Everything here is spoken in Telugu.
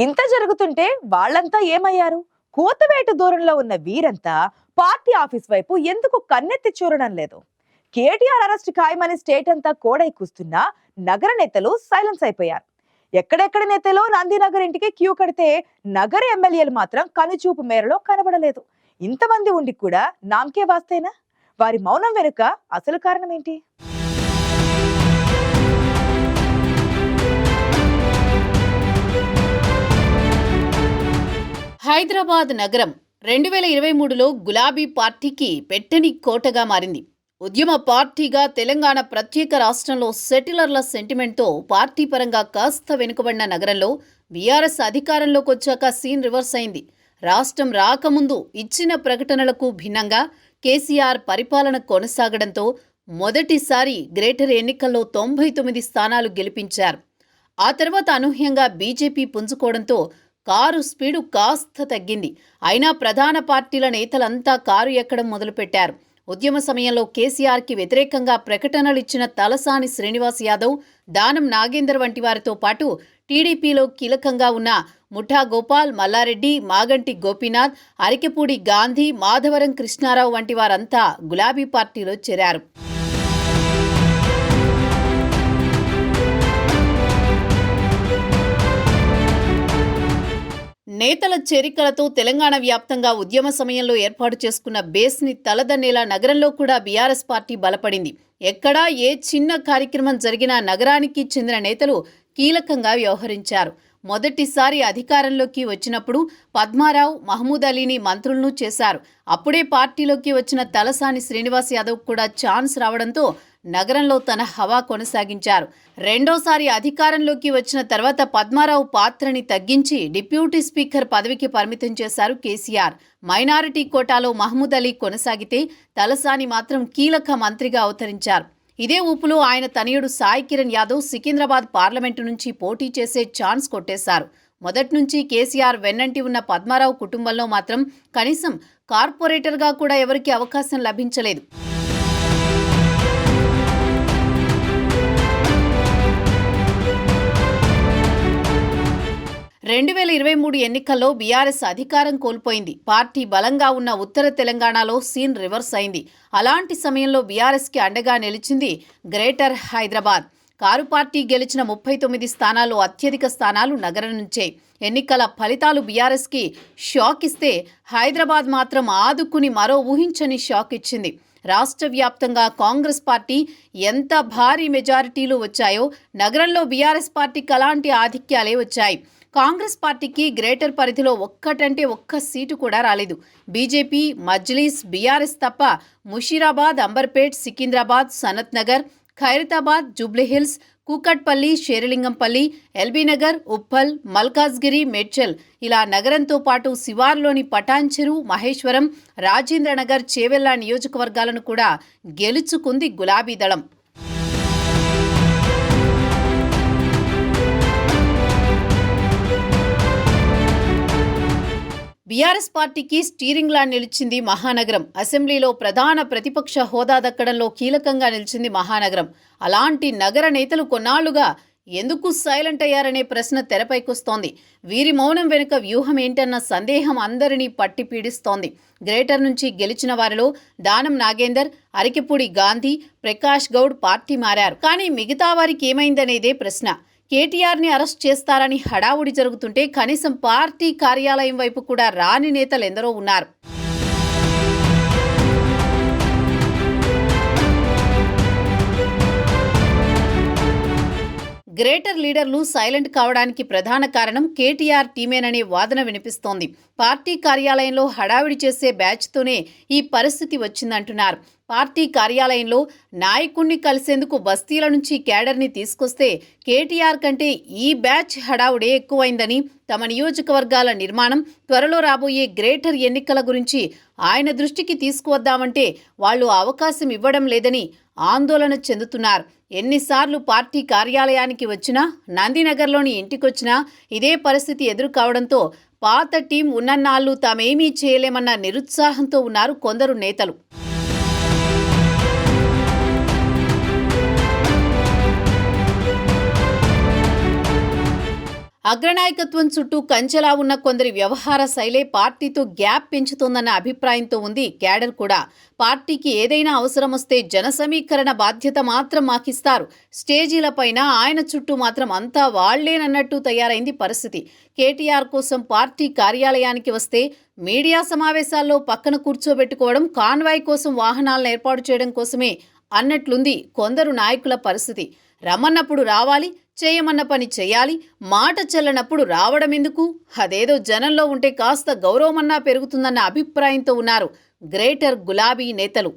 ఇంత జరుగుతుంటే వాళ్ళంతా ఏమయ్యారు? కూతవేటు దూరంలో ఉన్న వీరంతా పార్టీ ఆఫీస్ వైపు ఎందుకు కన్నెత్తి చూడడం లేదు? కేటీఆర్ అరెస్ట్ ఖాయమని స్టేట్ అంతా కోడై కూస్తున్నా నగర నేతలు సైలెన్స్ అయిపోయారు. ఎక్కడెక్కడ నేతలు నందినగర్ ఇంటికి క్యూ కడితే నగర ఎమ్మెల్యేలు మాత్రం కనుచూపు మేరలో కనబడలేదు. ఇంతమంది ఉండి కూడా నామకే వాస్తేనా? వారి మౌనం వెనుక అసలు కారణం ఏంటి? హైదరాబాద్ నగరం 2023లో గులాబీ పార్టీకి పెట్టని కోటగా మారింది. ఉద్యమ పార్టీగా తెలంగాణ ప్రత్యేక రాష్ట్రంలో సెటిలర్ల సెంటిమెంట్తో పార్టీ పరంగా కాస్త వెనుకబడిన నగరంలో బీఆర్ఎస్ అధికారంలోకి వచ్చాక సీన్ రివర్స్ అయింది. రాష్ట్రం రాకముందు ఇచ్చిన ప్రకటనలకు భిన్నంగా కేసీఆర్ పరిపాలన కొనసాగడంతో మొదటిసారి గ్రేటర్ ఎన్నికల్లో 99 స్థానాలు గెలిపించారు. ఆ తర్వాత అనూహ్యంగా బీజేపీ పుంజుకోవడంతో కారు స్పీడు కాస్త తగ్గింది. అయినా ప్రధాన పార్టీల నేతలంతా కారు ఎక్కడం మొదలుపెట్టారు. ఉద్యమ సమయంలో కేసీఆర్కి వ్యతిరేకంగా ప్రకటనలు ఇచ్చిన తలసాని శ్రీనివాస్ యాదవ్, దానం నాగేందర్ వంటి వారితో పాటు టీడీపీలో కీలకంగా ఉన్న ముఠా గోపాల్, మల్లారెడ్డి, మాగంటి గోపీనాథ్, అరికెపూడి గాంధీ, మాధవరం కృష్ణారావు వంటి వారంతా గులాబీ పార్టీలో చేరారు. నేతల చేరికలతో తెలంగాణ వ్యాప్తంగా ఉద్యమ సమయంలో ఏర్పాటు చేసుకున్న బేస్ని తలదన్నేలా నగరంలో కూడా బీఆర్ఎస్ పార్టీ బలపడింది. ఎక్కడా ఏ చిన్న కార్యక్రమం జరిగినా నగరానికి చెందిన నేతలు కీలకంగా వ్యవహరించారు. మొదటిసారి అధికారంలోకి వచ్చినప్పుడు పద్మారావు, మహమూద్ అలీని మంత్రులను చేశారు. అప్పుడే పార్టీలోకి వచ్చిన తలసాని శ్రీనివాస్ యాదవ్ కూడా ఛాన్స్ రావడంతో నగరంలో తన హవా కొనసాగించారు. రెండోసారి అధికారంలోకి వచ్చిన తర్వాత పద్మారావు పాత్రని తగ్గించి డిప్యూటీ స్పీకర్ పదవికి పరిమితం చేశారు కేసీఆర్. మైనారిటీ కోటాలో మహమూద్ అలీ కొనసాగితే తలసాని మాత్రం కీలక మంత్రిగా అవతరించారు. ఇదే ఊపులో ఆయన తనయుడు సాయి కిరణ్ యాదవ్ సికింద్రాబాద్ పార్లమెంటు నుంచి పోటీ చేసే ఛాన్స్ కొట్టేశారు. మొదటి నుంచి కేసీఆర్ వెన్నంటి ఉన్న పద్మారావు కుటుంబంలో మాత్రం కనీసం కార్పొరేటర్గా కూడా ఎవరికీ అవకాశం లభించలేదు. 2023 ఎన్నికల్లో బీఆర్ఎస్ అధికారం కోల్పోయింది. పార్టీ బలంగా ఉన్న ఉత్తర తెలంగాణలో సీన్ రివర్స్ అయింది. అలాంటి సమయంలో బీఆర్ఎస్కి అండగా నిలిచింది గ్రేటర్ హైదరాబాద్. కారు పార్టీ గెలిచిన 39 స్థానాల్లో అత్యధిక స్థానాలు నగరం నుంచే. ఎన్నికల ఫలితాలు బీఆర్ఎస్కి షాక్ ఇస్తే హైదరాబాద్ మాత్రం ఆదుకుని మరో ఊహించని షాక్ ఇచ్చింది. రాష్ట్ర వ్యాప్తంగా కాంగ్రెస్ పార్టీ ఎంత భారీ మెజారిటీలు వచ్చాయో నగరంలో బీఆర్ఎస్ పార్టీకి అలాంటి ఆధిక్యాలే వచ్చాయి. కాంగ్రెస్ పార్టీకి గ్రేటర్ పరిధిలో ఒక్కటంటే ఒక్క సీటు కూడా రాలేదు. బీజేపీ, మజ్లీస్, బీఆర్ఎస్ తప్ప ముషీరాబాద్, అంబర్పేట్, సికింద్రాబాద్, సనత్ నగర్, ఖైరతాబాద్, జూబ్లీహిల్స్, కూకట్పల్లి, షేర్లింగంపల్లి, ఎల్బీనగర్, ఉప్పల్, మల్కాజ్గిరి, మేడ్చల్ ఇలా నగరంతో పాటు శివార్లోని పటాన్చెరు, మహేశ్వరం, రాజేంద్రనగర్, చేవెళ్ల నియోజకవర్గాలను కూడా గెలుచుకుంది గులాబీ దళం. బీఆర్ఎస్ పార్టీకి స్టీరింగ్లా నిలిచింది మహానగరం. అసెంబ్లీలో ప్రధాన ప్రతిపక్ష హోదా దక్కడంలో కీలకంగా నిలిచింది మహానగరం. అలాంటి నగర నేతలు కొన్నాళ్లుగా ఎందుకు సైలెంట్ అయ్యారనే ప్రశ్న తెరపైకొస్తోంది. వీరి మౌనం వెనుక వ్యూహం ఏంటన్న సందేహం అందరినీ పట్టి పీడిస్తోంది. గ్రేటర్ నుంచి గెలిచిన వారిలో దానం నాగేందర్, అరికెపూడి గాంధీ, ప్రకాష్ గౌడ్ పార్టీ మారారు. కానీ మిగతా వారికి ఏమైందనేదే ప్రశ్న. కేటీఆర్ని అరెస్ట్ చేస్తారని హడావుడి జరుగుతుంటే కనీసం పార్టీ కార్యాలయం వైపు కూడా రాని నేతలు ఎందరో ఉన్నారు. గ్రేటర్ లీడర్లు సైలెంట్ కావడానికి ప్రధాన కారణం కేటీఆర్ టీమేననే వాదన వినిపిస్తోంది. పార్టీ కార్యాలయంలో హడావిడి చేసే బ్యాచ్తోనే ఈ పరిస్థితి వచ్చిందంటున్నారు. పార్టీ కార్యాలయంలో నాయకుణ్ణి కలిసేందుకు బస్తీల నుంచి క్యాడర్ని తీసుకొస్తే కేటీఆర్ కంటే ఈ బ్యాచ్ హడావుడే ఎక్కువైందని, తమ నియోజకవర్గాల నిర్మాణం, త్వరలో రాబోయే గ్రేటర్ ఎన్నికల గురించి ఆయన దృష్టికి తీసుకువద్దామంటే వాళ్లు అవకాశం ఇవ్వడం లేదని ఆందోళన చెందుతున్నారు. ఎన్నిసార్లు పార్టీ కార్యాలయానికి వచ్చినా, నందినగర్లోని ఇంటికొచ్చినా ఇదే పరిస్థితి ఎదురు కావడంతో పాత టీం ఉన్నన్నాళ్లు తామేమీ చేయలేమన్న నిరుత్సాహంతో ఉన్నారు కొందరు నేతలు. అగ్రనాయకత్వం చుట్టూ కంచెలా ఉన్న కొందరి వ్యవహార శైలే పార్టీతో గ్యాప్ పెంచుతోందన్న అభిప్రాయంతో ఉంది క్యాడర్ కూడా. పార్టీకి ఏదైనా అవసరం వస్తే జన సమీకరణ బాధ్యత మాత్రం మాకిస్తారు, స్టేజీలపైన ఆయన చుట్టూ మాత్రం అంతా వాళ్లేనన్నట్టు తయారైంది పరిస్థితి. కేటీఆర్ కోసం పార్టీ కార్యాలయానికి వస్తే మీడియా సమావేశాల్లో పక్కన కూర్చోబెట్టుకోవడం, కాన్వాయ్ కోసం వాహనాలను ఏర్పాటు చేయడం కోసమే అన్నట్లుంది కొందరు నాయకుల పరిస్థితి. రమ్మన్నప్పుడు రావాలి, చేయమన్న పని చేయాలి, మాట చెల్లనప్పుడు రావడమెందుకు? అదేదో జనంలో ఉంటే కాస్త గౌరవమన్నా పెరుగుతుందన్న అభిప్రాయంతో ఉన్నారు గ్రేటర్ గులాబీ నేతలు.